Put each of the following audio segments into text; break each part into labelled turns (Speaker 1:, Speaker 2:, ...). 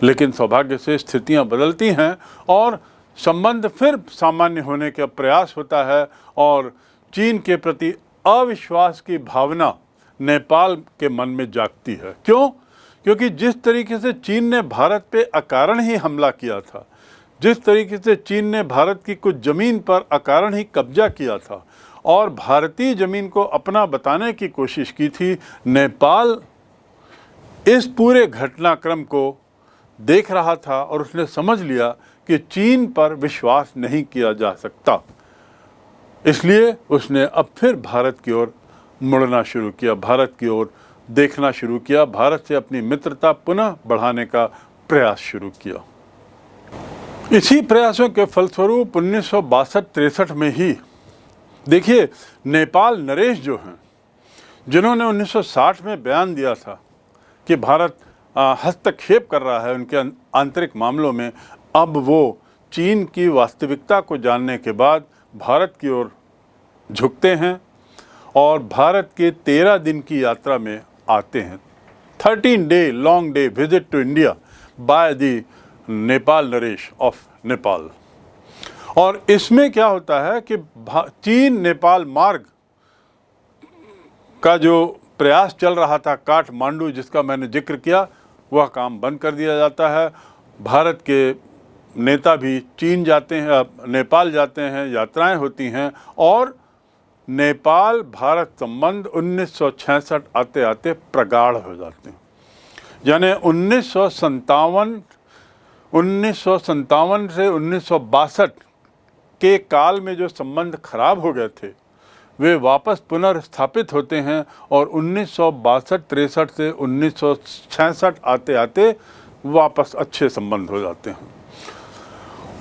Speaker 1: लेकिन सौभाग्य से स्थितियां बदलती हैं और संबंध फिर सामान्य होने का प्रयास होता है और चीन के प्रति अविश्वास की भावना नेपाल के मन में जागती है। क्यों? क्योंकि जिस तरीके से चीन ने भारत पे अकारण ही हमला किया था, जिस तरीके से चीन ने भारत की कुछ ज़मीन पर अकारण ही कब्जा किया था और भारतीय ज़मीन को अपना बताने की कोशिश की थी, नेपाल इस पूरे घटनाक्रम को देख रहा था और उसने समझ लिया कि चीन पर विश्वास नहीं किया जा सकता। इसलिए उसने अब फिर भारत की ओर मुड़ना शुरू किया, भारत की ओर देखना शुरू किया, भारत से अपनी मित्रता पुनः बढ़ाने का प्रयास शुरू किया। इसी प्रयासों के फलस्वरूप 1962-63 में ही देखिए, नेपाल नरेश जो हैं, जिन्होंने 1960 में बयान दिया था कि भारत हस्तक्षेप कर रहा है उनके आंतरिक मामलों में, अब वो चीन की वास्तविकता को जानने के बाद भारत की ओर झुकते हैं और भारत के 13 दिन की यात्रा में आते हैं। 13-day long day visit to India by the Nepal नरेश ऑफ नेपाल। और इसमें क्या होता है कि चीन नेपाल मार्ग का जो प्रयास चल रहा था, काठमांडू जिसका मैंने जिक्र किया, वह काम बंद कर दिया जाता है। भारत के नेता भी चीन जाते हैं, नेपाल जाते हैं, यात्राएं होती हैं और नेपाल भारत संबंध 1966 आते आते प्रगाढ़ हो जाते हैं। यानी 1957 से 1962 के काल में जो संबंध खराब हो गए थे वे वापस पुनर्स्थापित होते हैं और 1962-63 से 1966 आते आते वापस अच्छे संबंध हो जाते हैं।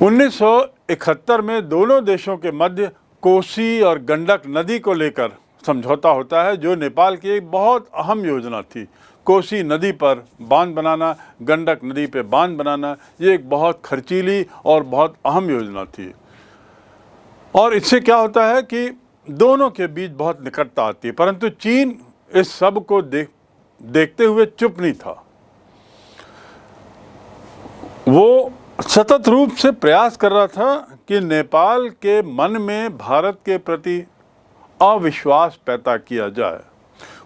Speaker 1: 1971 में दोनों देशों के मध्य कोसी और गंडक नदी को लेकर समझौता होता है, जो नेपाल की एक बहुत अहम योजना थी। कोसी नदी पर बांध बनाना, गंडक नदी पे बांध बनाना, ये एक बहुत खर्चीली और बहुत अहम योजना थी। और इससे क्या होता है कि दोनों के बीच बहुत निकटता आती है, परंतु चीन इस सब को देखते हुए चुप नहीं था। वो सतत रूप से प्रयास कर रहा था कि नेपाल के मन में भारत के प्रति अविश्वास पैदा किया जाए।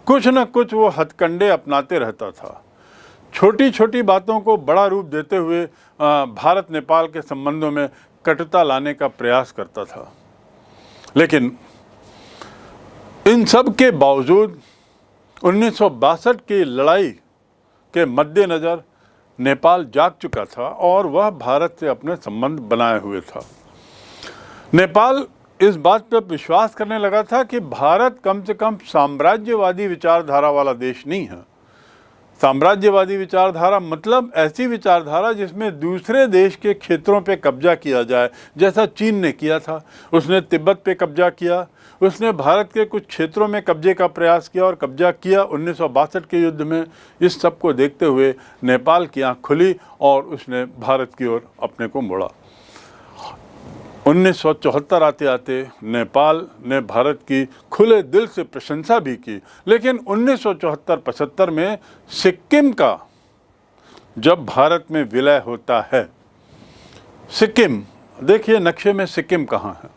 Speaker 1: कुछ न कुछ वो हथकंडे अपनाते रहता था, छोटी छोटी बातों को बड़ा रूप देते हुए भारत नेपाल के संबंधों में कटुता लाने का प्रयास करता था। लेकिन इन सब के बावजूद 1962 की लड़ाई के मद्देनज़र नेपाल जाग चुका था और वह भारत से अपने संबंध बनाए हुए था। नेपाल इस बात पर विश्वास करने लगा था कि भारत कम से कम साम्राज्यवादी विचारधारा वाला देश नहीं है। साम्राज्यवादी विचारधारा मतलब ऐसी विचारधारा जिसमें दूसरे देश के क्षेत्रों पे कब्जा किया जाए, जैसा चीन ने किया था। उसने तिब्बत पे कब्जा किया, उसने भारत के कुछ क्षेत्रों में कब्जे का प्रयास किया और कब्जा किया 1962 के युद्ध में। इस सब को देखते हुए नेपाल की आँख खुली और उसने भारत की ओर अपने को मोड़ा। 1974 आते आते नेपाल ने भारत की खुले दिल से प्रशंसा भी की, लेकिन 1974-75 में सिक्किम का जब भारत में विलय होता है, सिक्किम देखिए नक्शे में सिक्किम कहाँ है।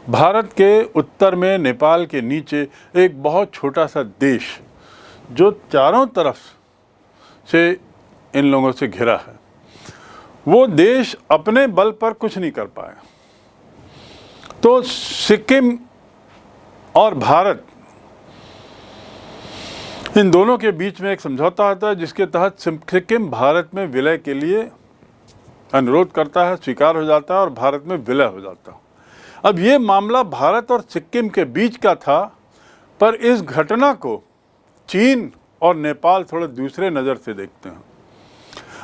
Speaker 1: भारत के उत्तर में नेपाल के नीचे एक बहुत छोटा सा देश जो चारों तरफ से इन लोगों से घिरा है, वो देश अपने बल पर कुछ नहीं कर पाए। तो सिक्किम और भारत, इन दोनों के बीच में एक समझौता होता है जिसके तहत सिक्किम भारत में विलय के लिए अनुरोध करता है, स्वीकार हो जाता है और भारत में विलय हो जाता है। अब ये मामला भारत और सिक्किम के बीच का था, पर इस घटना को चीन और नेपाल थोड़े दूसरे नज़र से देखते हैं।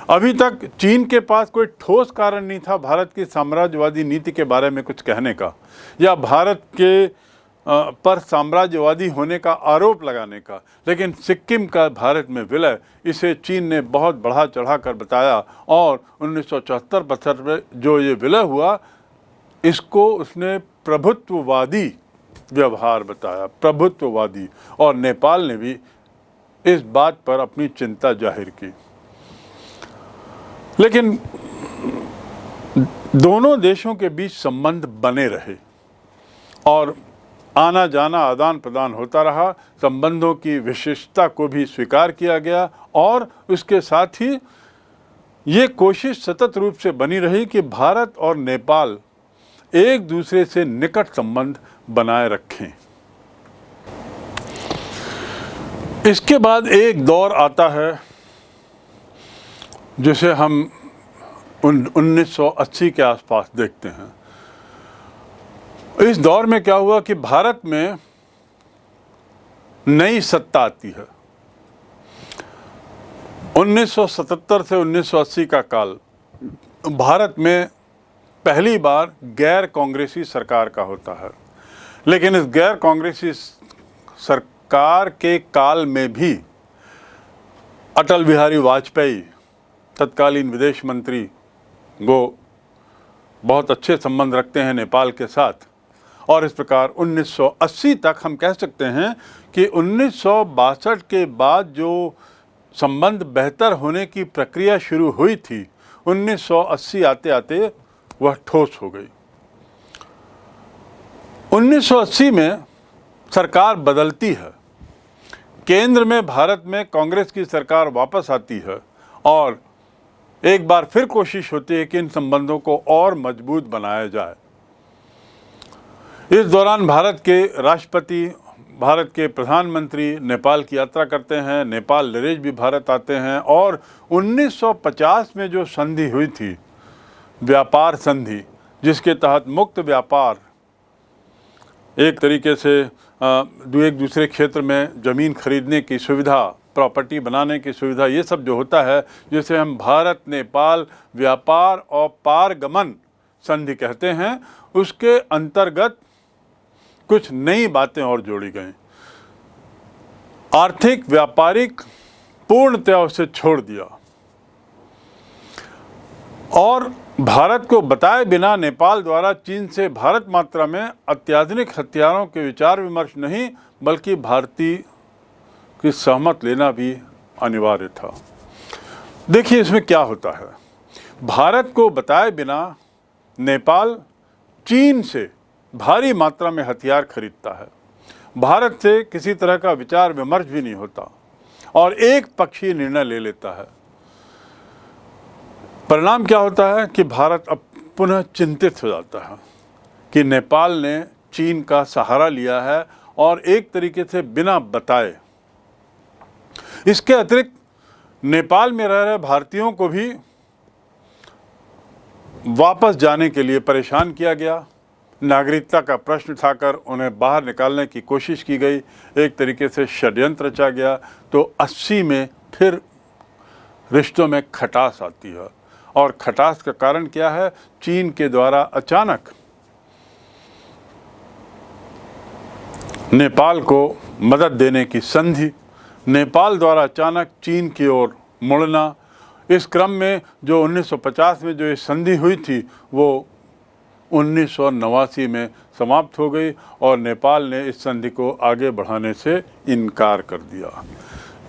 Speaker 1: अभी तक चीन के पास कोई ठोस कारण नहीं था भारत की साम्राज्यवादी नीति के बारे में कुछ कहने का या भारत के पर साम्राज्यवादी होने का आरोप लगाने का, लेकिन सिक्किम का भारत में विलय, इसे चीन ने बहुत बढ़ा चढ़ा कर बताया और 1974-75 में जो ये विलय हुआ, इसको उसने प्रभुत्ववादी व्यवहार बताया, प्रभुत्ववादी। और नेपाल ने भी इस बात पर अपनी चिंता जाहिर की। लेकिन दोनों देशों के बीच संबंध बने रहे और आना जाना आदान प्रदान होता रहा। संबंधों की विशिष्टता को भी स्वीकार किया गया और उसके साथ ही ये कोशिश सतत रूप से बनी रही कि भारत और नेपाल एक दूसरे से निकट संबंध बनाए रखें। इसके बाद एक दौर आता है जिसे हम 1980 के आसपास देखते हैं। इस दौर में क्या हुआ कि भारत में नई सत्ता आती है। 1977 से 1980 का काल भारत में पहली बार गैर कांग्रेसी सरकार का होता है। लेकिन इस गैर कांग्रेसी सरकार के काल में भी अटल बिहारी वाजपेयी तत्कालीन विदेश मंत्री वो बहुत अच्छे संबंध रखते हैं नेपाल के साथ और इस प्रकार 1980 तक हम कह सकते हैं कि 1962 के बाद जो संबंध बेहतर होने की प्रक्रिया शुरू हुई थी 1980 आते आते वह ठोस हो गई। 1980 में सरकार बदलती है, केंद्र में भारत में कांग्रेस की सरकार वापस आती है और एक बार फिर कोशिश होती है कि इन संबंधों को और मजबूत बनाया जाए। इस दौरान भारत के राष्ट्रपति, भारत के प्रधानमंत्री नेपाल की यात्रा करते हैं, नेपाल नरेश भी भारत आते हैं और 1950 में जो संधि हुई थी, व्यापार संधि, जिसके तहत मुक्त व्यापार, एक तरीके से एक दूसरे क्षेत्र में ज़मीन खरीदने की सुविधा, प्रॉपर्टी बनाने की सुविधा, ये सब जो होता है जिसे हम भारत नेपाल व्यापार और पारगमन संधि कहते हैं, उसके अंतर्गत कुछ नई बातें और जोड़ी गई। आर्थिक व्यापारिक पूर्णतया उसे छोड़ दिया और भारत को बताए बिना नेपाल द्वारा चीन से भारत मात्रा में अत्याधुनिक हथियारों के विचार विमर्श नहीं बल्कि भारतीय की सहमत लेना भी अनिवार्य था। देखिए इसमें क्या होता है, भारत को बताए बिना नेपाल चीन से भारी मात्रा में हथियार खरीदता है, भारत से किसी तरह का विचार विमर्श भी नहीं होता और एक पक्षीय निर्णय ले लेता है। परिणाम क्या होता है कि भारत अब पुनः चिंतित हो जाता है कि नेपाल ने चीन का सहारा लिया है और एक तरीके से बिना बताए। इसके अतिरिक्त नेपाल में रह रहे भारतीयों को भी वापस जाने के लिए परेशान किया गया। नागरिकता का प्रश्न उठाकर उन्हें बाहर निकालने की कोशिश की गई, एक तरीके से षड्यंत्र रचा गया। तो 80 में फिर रिश्तों में खटास आती है और खटास का कारण क्या है, चीन के द्वारा अचानक नेपाल को मदद देने की संधि, नेपाल द्वारा अचानक चीन की ओर मुड़ना। इस क्रम में जो 1950 में जो ये संधि हुई थी वो 1989 में समाप्त हो गई और नेपाल ने इस संधि को आगे बढ़ाने से इनकार कर दिया।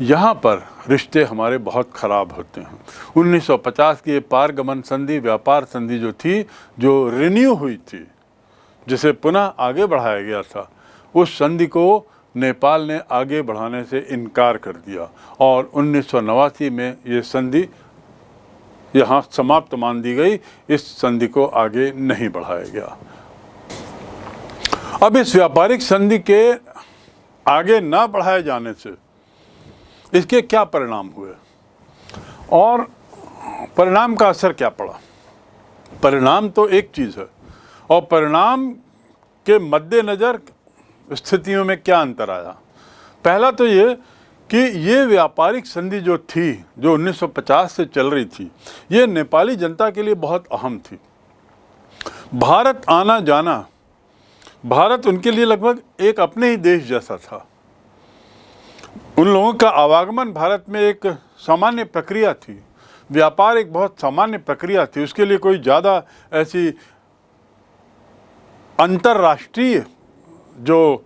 Speaker 1: यहाँ पर रिश्ते हमारे बहुत ख़राब होते हैं। 1950 की ये पारगमन संधि, व्यापार संधि जो थी, जो रिन्यू हुई थी, जिसे पुनः आगे बढ़ाया गया था, उस संधि को नेपाल ने आगे बढ़ाने से इनकार कर दिया और 1989 में ये संधि यहाँ समाप्त मान दी गई। इस संधि को आगे नहीं बढ़ाया गया। अब इस व्यापारिक संधि के आगे ना बढ़ाए जाने से इसके क्या परिणाम हुए और परिणाम का असर क्या पड़ा। परिणाम तो एक चीज़ है और परिणाम के मद्देनज़र स्थितियों में क्या अंतर आया। पहला तो ये कि ये व्यापारिक संधि जो थी, जो 1950 से चल रही थी, ये नेपाली जनता के लिए बहुत अहम थी। भारत आना जाना, भारत उनके लिए लगभग एक अपने ही देश जैसा था। उन लोगों का आवागमन भारत में एक सामान्य प्रक्रिया थी, व्यापार एक बहुत सामान्य प्रक्रिया थी। उसके लिए कोई ज़्यादा ऐसी अंतर्राष्ट्रीय जो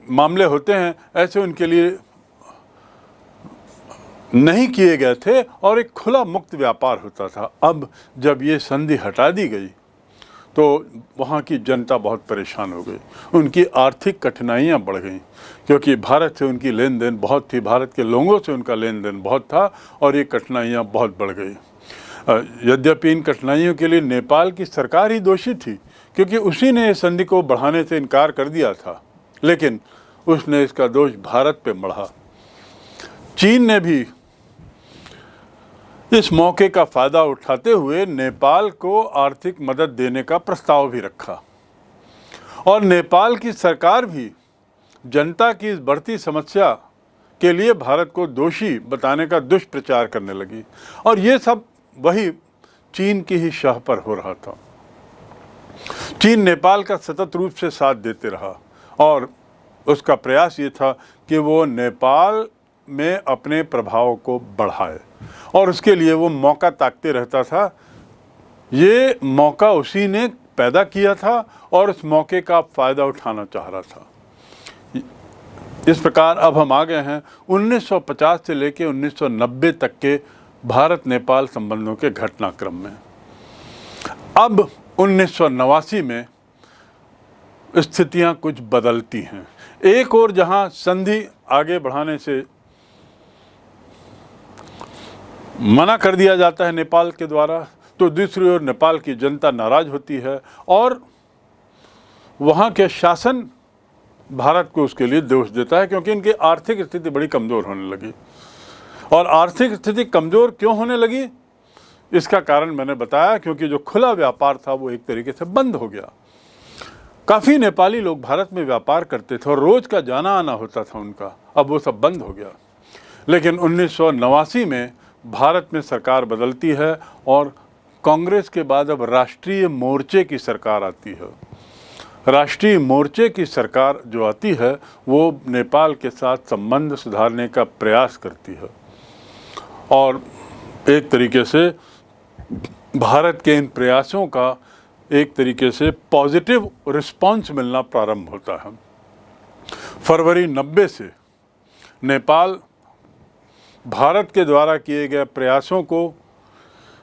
Speaker 1: मामले होते हैं, ऐसे उनके लिए नहीं किए गए थे और एक खुला मुक्त व्यापार होता था। अब जब ये संधि हटा दी गई तो वहाँ की जनता बहुत परेशान हो गई, उनकी आर्थिक कठिनाइयाँ बढ़ गईं, क्योंकि भारत से उनकी लेन देन बहुत थी, भारत के लोगों से उनका लेन देन बहुत था और ये कठिनाइयाँ बहुत बढ़ गई। यद्यपि इन कठिनाइयों के लिए नेपाल की सरकार ही दोषी थी, क्योंकि उसी ने संधि को बढ़ाने से इनकार कर दिया था, लेकिन उसने इसका दोष भारत पे मढ़ा। चीन ने भी इस मौके का फायदा उठाते हुए नेपाल को आर्थिक मदद देने का प्रस्ताव भी रखा और नेपाल की सरकार भी जनता की इस बढ़ती समस्या के लिए भारत को दोषी बताने का दुष्प्रचार करने लगी और ये सब वही चीन की ही शाह पर हो रहा था। चीन नेपाल का सतत रूप से साथ देते रहा और उसका प्रयास ये था कि वो नेपाल में अपने प्रभाव को बढ़ाए और उसके लिए वो मौका ताकते रहता था। ये मौका उसी ने पैदा किया था और उस मौके का फ़ायदा उठाना चाह रहा था। इस प्रकार अब हम आ गए हैं 1950 से लेकर 1990 तक के भारत नेपाल संबंधों के घटनाक्रम में। अब 1989 में स्थितियां कुछ बदलती हैं। एक और जहां संधि आगे बढ़ाने से मना कर दिया जाता है नेपाल के द्वारा, तो दूसरी ओर नेपाल की जनता नाराज होती है और वहाँ के शासन भारत को उसके लिए दोष देता है, क्योंकि इनकी आर्थिक स्थिति बड़ी कमज़ोर होने लगी। और आर्थिक स्थिति कमज़ोर क्यों होने लगी, इसका कारण मैंने बताया, क्योंकि जो खुला व्यापार था वो एक तरीके से बंद हो गया। काफ़ी नेपाली लोग भारत में व्यापार करते थे और रोज़ का जाना आना होता था उनका, अब वो सब बंद हो गया। लेकिन 1989 में भारत में सरकार बदलती है और कांग्रेस के बाद अब राष्ट्रीय मोर्चे की सरकार आती है। राष्ट्रीय मोर्चे की सरकार जो आती है वो नेपाल के साथ संबंध सुधारने का प्रयास करती है और एक तरीके से भारत के इन प्रयासों का एक तरीके से पॉजिटिव रिस्पांस मिलना प्रारंभ होता है। फरवरी 90 से नेपाल भारत के द्वारा किए गए प्रयासों को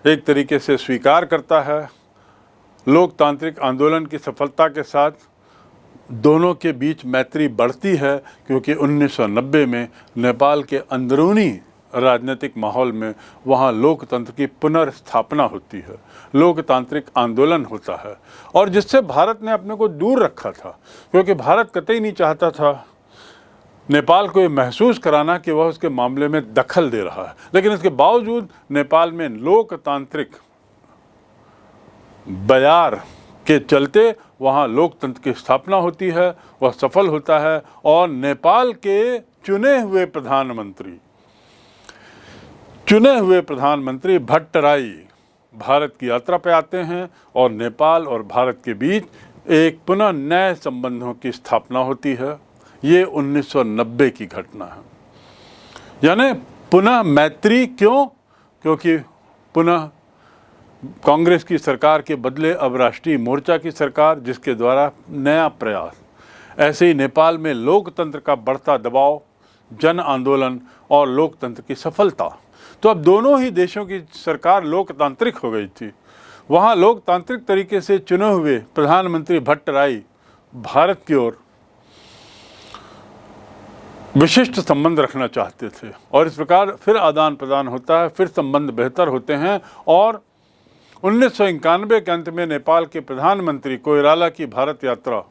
Speaker 1: एक तरीके से स्वीकार करता है। लोकतांत्रिक आंदोलन की सफलता के साथ दोनों के बीच मैत्री बढ़ती है, क्योंकि 1990 में नेपाल के अंदरूनी राजनीतिक माहौल में वहाँ लोकतंत्र की पुनर्स्थापना होती है, लोकतांत्रिक आंदोलन होता है और जिससे भारत ने अपने को दूर रखा था, क्योंकि भारत कतई नहीं चाहता था नेपाल को ये महसूस कराना कि वह उसके मामले में दखल दे रहा है। लेकिन इसके बावजूद नेपाल में लोकतांत्रिक बयार के चलते वहाँ लोकतंत्र की स्थापना होती है, वह सफल होता है और नेपाल के चुने हुए प्रधानमंत्री भट्टराई भारत की यात्रा पे आते हैं और नेपाल और भारत के बीच एक पुनः नए संबंधों की स्थापना होती है। ये 1990 की घटना है। यानी पुनः मैत्री क्यों? क्योंकि पुनः कांग्रेस की सरकार के बदले अब राष्ट्रीय मोर्चा की सरकार, जिसके द्वारा नया प्रयास, ऐसे ही नेपाल में लोकतंत्र का बढ़ता दबाव, जन आंदोलन और लोकतंत्र की सफलता। तो अब दोनों ही देशों की सरकार लोकतांत्रिक हो गई थी। वहाँ लोकतांत्रिक तरीके से चुने हुए प्रधानमंत्री भट्टराई भारत की ओर विशिष्ट संबंध रखना चाहते थे और इस प्रकार फिर आदान प्रदान होता है, फिर संबंध बेहतर होते हैं और 1991 के अंत में नेपाल के प्रधानमंत्री कोइराला की भारत यात्रा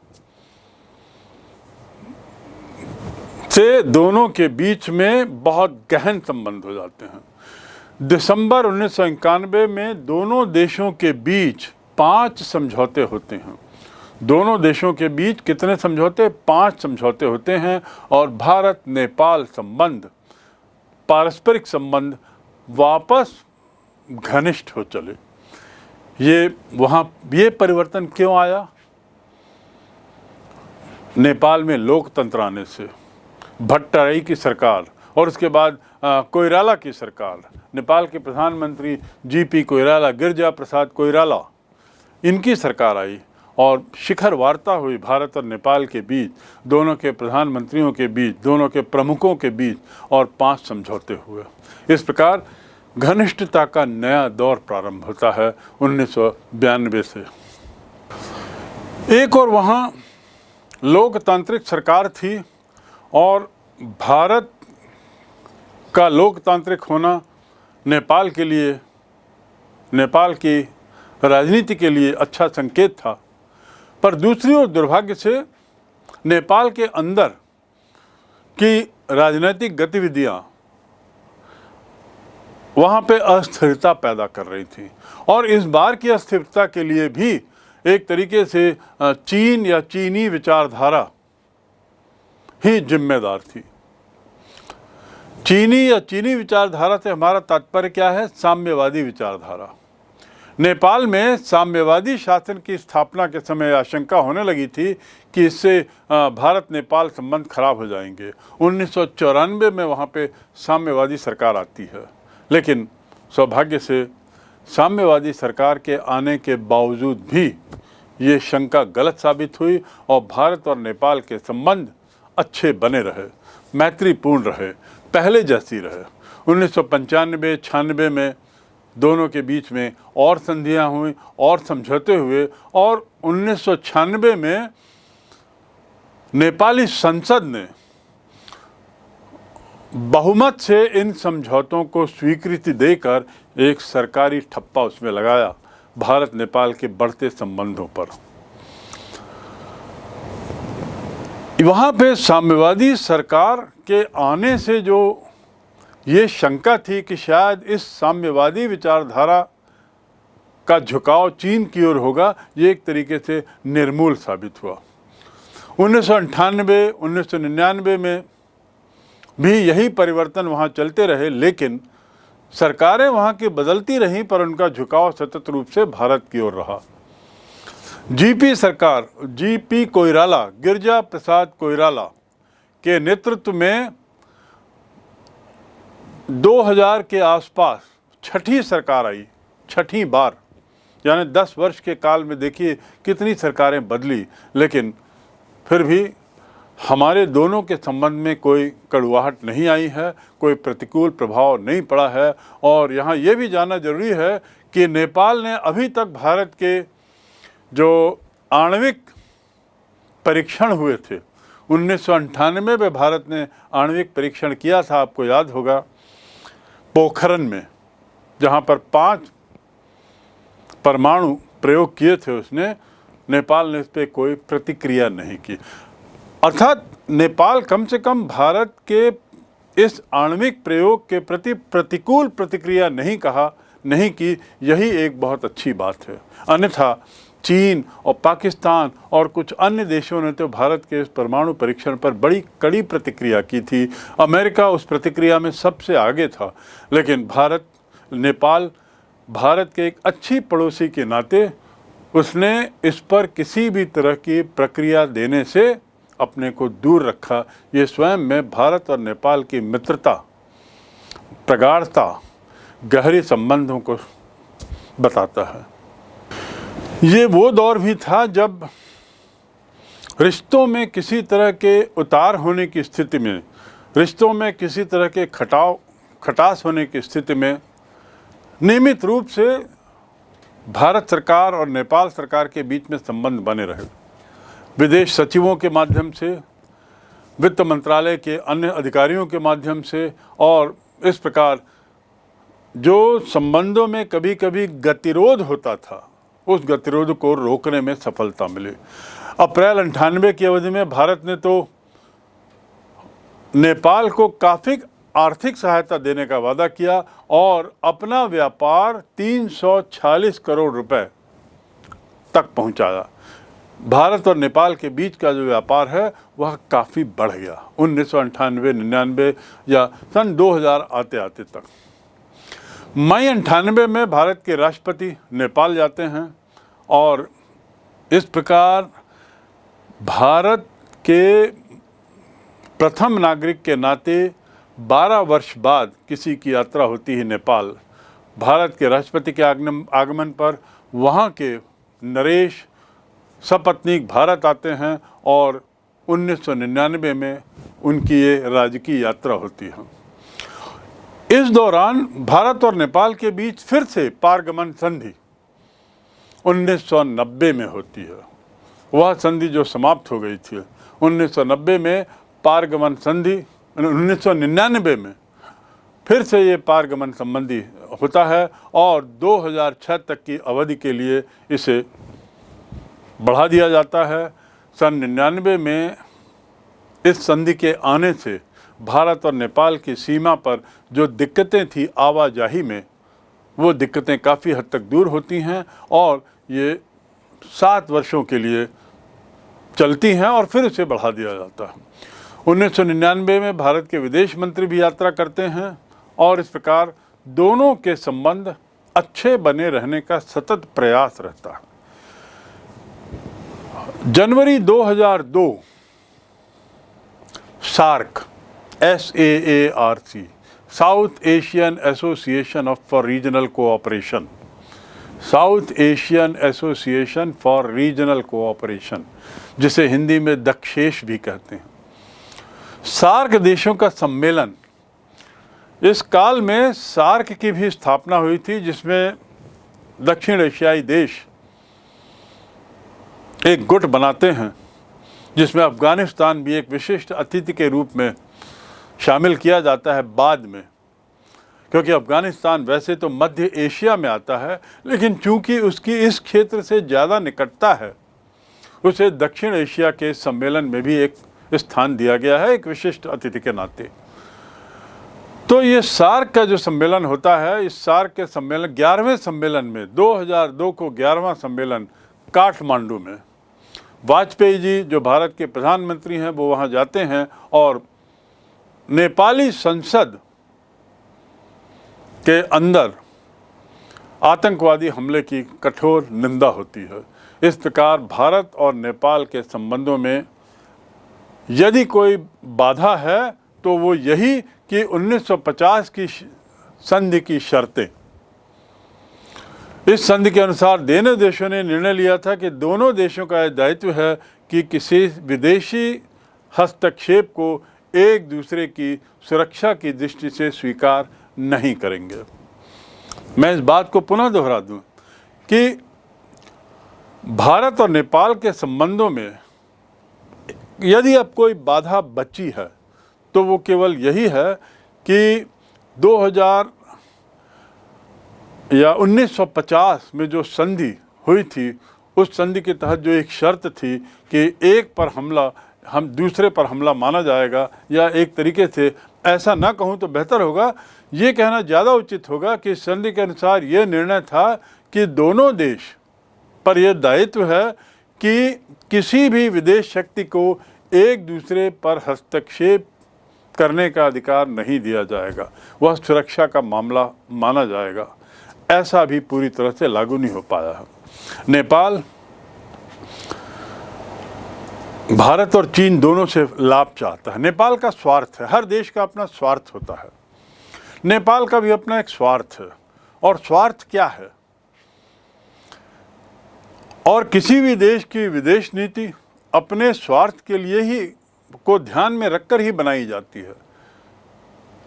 Speaker 1: से दोनों के बीच में बहुत गहन संबंध हो जाते हैं। दिसंबर 1991 में दोनों देशों के बीच 5 समझौते होते हैं। दोनों देशों के बीच कितने समझौते? 5 समझौते होते हैं और भारत नेपाल संबंध, पारस्परिक संबंध वापस घनिष्ठ हो चले। ये परिवर्तन क्यों आया? नेपाल में लोकतंत्र आने से, भट्टराई की सरकार और उसके बाद कोइराला की सरकार, नेपाल के प्रधानमंत्री जीपी कोइराला, गिरिजा प्रसाद कोइराला, इनकी सरकार आई और शिखर वार्ता हुई भारत और नेपाल के बीच, दोनों के प्रधानमंत्रियों के बीच, दोनों के प्रमुखों के बीच, और 5 समझौते हुए। इस प्रकार घनिष्ठता का नया दौर प्रारंभ होता है 1992 से। एक और वहाँ लोकतांत्रिक सरकार थी और भारत का लोकतांत्रिक होना नेपाल के लिए, नेपाल की राजनीति के लिए अच्छा संकेत था। पर दूसरी ओर दुर्भाग्य से नेपाल के अंदर की राजनीतिक गतिविधियां वहाँ पे अस्थिरता पैदा कर रही थी, और इस बार की अस्थिरता के लिए भी एक तरीके से चीन या चीनी विचारधारा ही जिम्मेदार थी। चीनी या चीनी विचारधारा से हमारा तात्पर्य क्या है? साम्यवादी विचारधारा। नेपाल में साम्यवादी शासन की स्थापना के समय आशंका होने लगी थी कि इससे भारत नेपाल संबंध खराब हो जाएंगे। 1994 में वहाँ पे साम्यवादी सरकार आती है, लेकिन सौभाग्य से साम्यवादी सरकार के आने के बावजूद भी ये शंका गलत साबित हुई और भारत और नेपाल के संबंध अच्छे बने रहे, मैत्रीपूर्ण रहे, पहले जैसी रहे। 1995-96 में दोनों के बीच में और संधियां हुई और समझौते हुए, और 1996 में नेपाली संसद ने बहुमत से इन समझौतों को स्वीकृति देकर एक सरकारी ठप्पा उसमें लगाया भारत नेपाल के बढ़ते संबंधों पर। वहाँ पे साम्यवादी सरकार के आने से जो ये शंका थी कि शायद इस साम्यवादी विचारधारा का झुकाव चीन की ओर होगा, ये एक तरीके से निर्मूल साबित हुआ। 1998, 1999 में भी यही परिवर्तन वहाँ चलते रहे, लेकिन सरकारें वहाँ की बदलती रहीं, पर उनका झुकाव सतत रूप से भारत की ओर रहा। जीपी सरकार, जीपी कोइराला, गिरिजा प्रसाद कोइराला के नेतृत्व में 2000 के आसपास छठी सरकार आई, छठी बार, यानी 10 वर्ष के काल में देखिए कितनी सरकारें बदली, लेकिन फिर भी हमारे दोनों के संबंध में कोई कड़वाहट नहीं आई है, कोई प्रतिकूल प्रभाव नहीं पड़ा है। और यहाँ ये भी जानना जरूरी है कि नेपाल ने अभी तक भारत के जो आणविक परीक्षण हुए थे, 1998 में भारत ने आणविक परीक्षण किया था, आपको याद होगा, पोखरन में, जहाँ पर 5 परमाणु प्रयोग किए थे उसने, नेपाल ने इस पर कोई प्रतिक्रिया नहीं की। अर्थात नेपाल कम से कम भारत के इस आणविक प्रयोग के प्रति प्रतिकूल प्रतिक्रिया नहीं की, यही एक बहुत अच्छी बात है। अन्यथा चीन और पाकिस्तान और कुछ अन्य देशों ने तो भारत के इस परमाणु परीक्षण पर बड़ी कड़ी प्रतिक्रिया की थी। अमेरिका उस प्रतिक्रिया में सबसे आगे था, लेकिन नेपाल भारत के एक अच्छी पड़ोसी के नाते उसने इस पर किसी भी तरह की प्रक्रिया देने से अपने को दूर रखा। ये स्वयं में भारत और नेपाल की मित्रता, प्रगाढ़ता, गहरे संबंधों को बताता है। ये वो दौर भी था जब रिश्तों में किसी तरह के उतार होने की स्थिति में, रिश्तों में किसी तरह के खटास होने की स्थिति में नियमित रूप से भारत सरकार और नेपाल सरकार के बीच में संबंध बने रहे। विदेश सचिवों के माध्यम से, वित्त मंत्रालय के अन्य अधिकारियों के माध्यम से, और इस प्रकार जो संबंधों में कभी कभी गतिरोध होता था, उस गतिरोध को रोकने में सफलता मिली। अप्रैल 98 की अवधि में भारत ने तो नेपाल को काफ़ी आर्थिक सहायता देने का वादा किया और अपना व्यापार 346 करोड़ रुपए तक पहुंचाया। भारत और नेपाल के बीच का जो व्यापार है वह काफ़ी बढ़ गया 1998-99 या सन 2000 आते आते तक। मई 98 में भारत के राष्ट्रपति नेपाल जाते हैं और इस प्रकार भारत के प्रथम नागरिक के नाते 12 वर्ष बाद किसी की यात्रा होती है नेपाल। भारत के राष्ट्रपति के आगमन पर वहाँ के नरेश सपत्नीक भारत आते हैं और 1999 में उनकी ये राजकीय यात्रा होती है। इस दौरान भारत और नेपाल के बीच फिर से पारगमन संधि 1990 में होती है। वह संधि जो समाप्त हो गई थी 1990 में, पारगमन संधि 1999 में फिर से ये पारगमन संबंधी होता है और 2006 तक की अवधि के लिए इसे बढ़ा दिया जाता है। सन 99 में इस संधि के आने से भारत और नेपाल की सीमा पर जो दिक्कतें थी आवाजाही में, वो दिक्कतें काफ़ी हद तक दूर होती हैं और ये 7 वर्षों के लिए चलती हैं और फिर उसे बढ़ा दिया जाता है। 1999 में भारत के विदेश मंत्री भी यात्रा करते हैं और इस प्रकार दोनों के संबंध अच्छे बने रहने का सतत प्रयास रहता है। जनवरी 2002 SAARC SAARC south Asian association for regional cooperation, south Asian association for regional cooperation, जिसे हिंदी में दक्षेश भी कहते हैं, सार्क देशों का सम्मेलन। इस काल में सार्क की भी स्थापना हुई थी, जिसमें दक्षिण एशियाई देश एक गुट बनाते हैं, जिसमें अफ़गानिस्तान भी एक विशिष्ट अतिथि के रूप में शामिल किया जाता है बाद में, क्योंकि अफ़गानिस्तान वैसे तो मध्य एशिया में आता है, लेकिन चूंकि उसकी इस क्षेत्र से ज़्यादा निकटता है, उसे दक्षिण एशिया के सम्मेलन में भी एक स्थान दिया गया है, एक विशिष्ट अतिथि के नाते। तो ये सार्क का जो सम्मेलन होता है, इस सार्क के सम्मेलन 11वें सम्मेलन में 2002 को 11वां सम्मेलन काठमांडू में वाजपेयी जी जो भारत के प्रधानमंत्री हैं वो वहाँ जाते हैं और नेपाली संसद के अंदर आतंकवादी हमले की कठोर निंदा होती है। इस प्रकार भारत और नेपाल के संबंधों में यदि कोई बाधा है तो वो यही कि 1950 की संधि की शर्तें, इस संधि के अनुसार दोनों देशों ने निर्णय लिया था कि दोनों देशों का यह दायित्व है कि किसी विदेशी हस्तक्षेप को एक दूसरे की सुरक्षा की दृष्टि से स्वीकार नहीं करेंगे। मैं इस बात को पुनः दोहरा दूं कि भारत और नेपाल के संबंधों में यदि अब कोई बाधा बची है तो वो केवल यही है कि 2000 या 1950 में जो संधि हुई थी, उस संधि के तहत जो एक शर्त थी कि एक पर हमला हम दूसरे पर हमला माना जाएगा, या एक तरीके से ऐसा ना कहूँ तो बेहतर होगा, ये कहना ज़्यादा उचित होगा कि संधि के अनुसार ये निर्णय था कि दोनों देश पर यह दायित्व है कि किसी भी विदेश शक्ति को एक दूसरे पर हस्तक्षेप करने का अधिकार नहीं दिया जाएगा, वह सुरक्षा का मामला माना जाएगा। ऐसा भी पूरी तरह से लागू नहीं हो पाया है। नेपाल भारत और चीन दोनों से लाभ चाहता है। नेपाल का स्वार्थ है, हर देश का अपना स्वार्थ होता है, नेपाल का भी अपना एक स्वार्थ है। और स्वार्थ क्या है? और किसी भी देश की विदेश नीति अपने स्वार्थ के लिए ही को ध्यान में रखकर ही बनाई जाती है,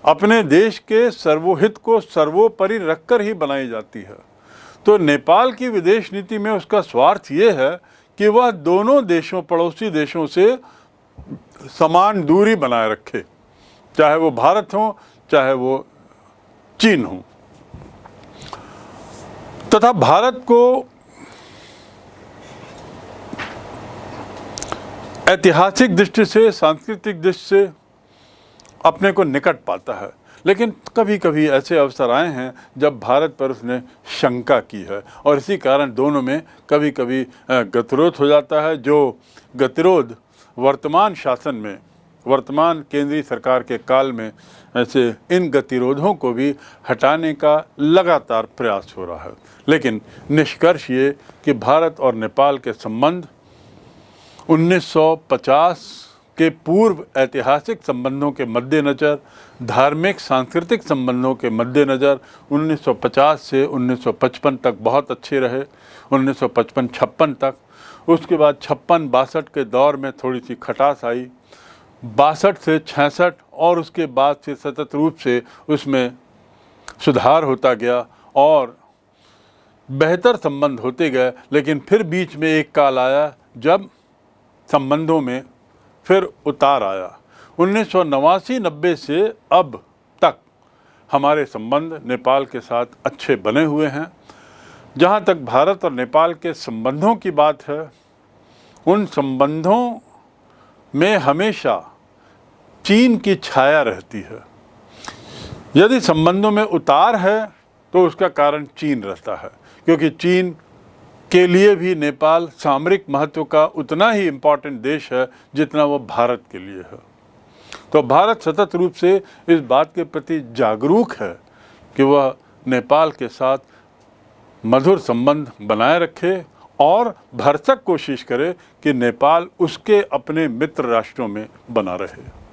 Speaker 1: अपने देश के सर्वहित को सर्वोपरि रखकर ही बनाई जाती है। तो नेपाल की विदेश नीति में उसका स्वार्थ ये है कि वह दोनों देशों, पड़ोसी देशों से समान दूरी बनाए रखे, चाहे वो भारत हो चाहे वो चीन हो, तथा भारत को ऐतिहासिक दृष्टि से, सांस्कृतिक दृष्टि से अपने को निकट पाता है। लेकिन कभी कभी ऐसे अवसर आए हैं जब भारत पर उसने शंका की है और इसी कारण दोनों में कभी कभी गतिरोध हो जाता है, जो गतिरोध वर्तमान शासन में, वर्तमान केंद्रीय सरकार के काल में ऐसे इन गतिरोधों को भी हटाने का लगातार प्रयास हो रहा है। लेकिन निष्कर्ष ये कि भारत और नेपाल के संबंध 1950 के पूर्व ऐतिहासिक संबंधों के मद्देनज़र, धार्मिक सांस्कृतिक संबंधों के मद्देनज़र 1950 से 1955 तक बहुत अच्छे रहे। 1955-56 तक उसके बाद 56-62 के दौर में थोड़ी सी खटास आई, 62 से 66 और उसके बाद से सतत रूप से उसमें सुधार होता गया और बेहतर संबंध होते गए। लेकिन फिर बीच में एक काल आया जब संबंधों में फिर उतार आया। 1989-90 से अब तक हमारे संबंध नेपाल के साथ अच्छे बने हुए हैं। जहाँ तक भारत और नेपाल के संबंधों की बात है, उन संबंधों में हमेशा चीन की छाया रहती है। यदि संबंधों में उतार है तो उसका कारण चीन रहता है, क्योंकि चीन के लिए भी नेपाल सामरिक महत्व का उतना ही इम्पोर्टेंट देश है जितना वो भारत के लिए है। तो भारत सतत रूप से इस बात के प्रति जागरूक है कि वह नेपाल के साथ मधुर संबंध बनाए रखे और भरसक कोशिश करे कि नेपाल उसके अपने मित्र राष्ट्रों में बना रहे।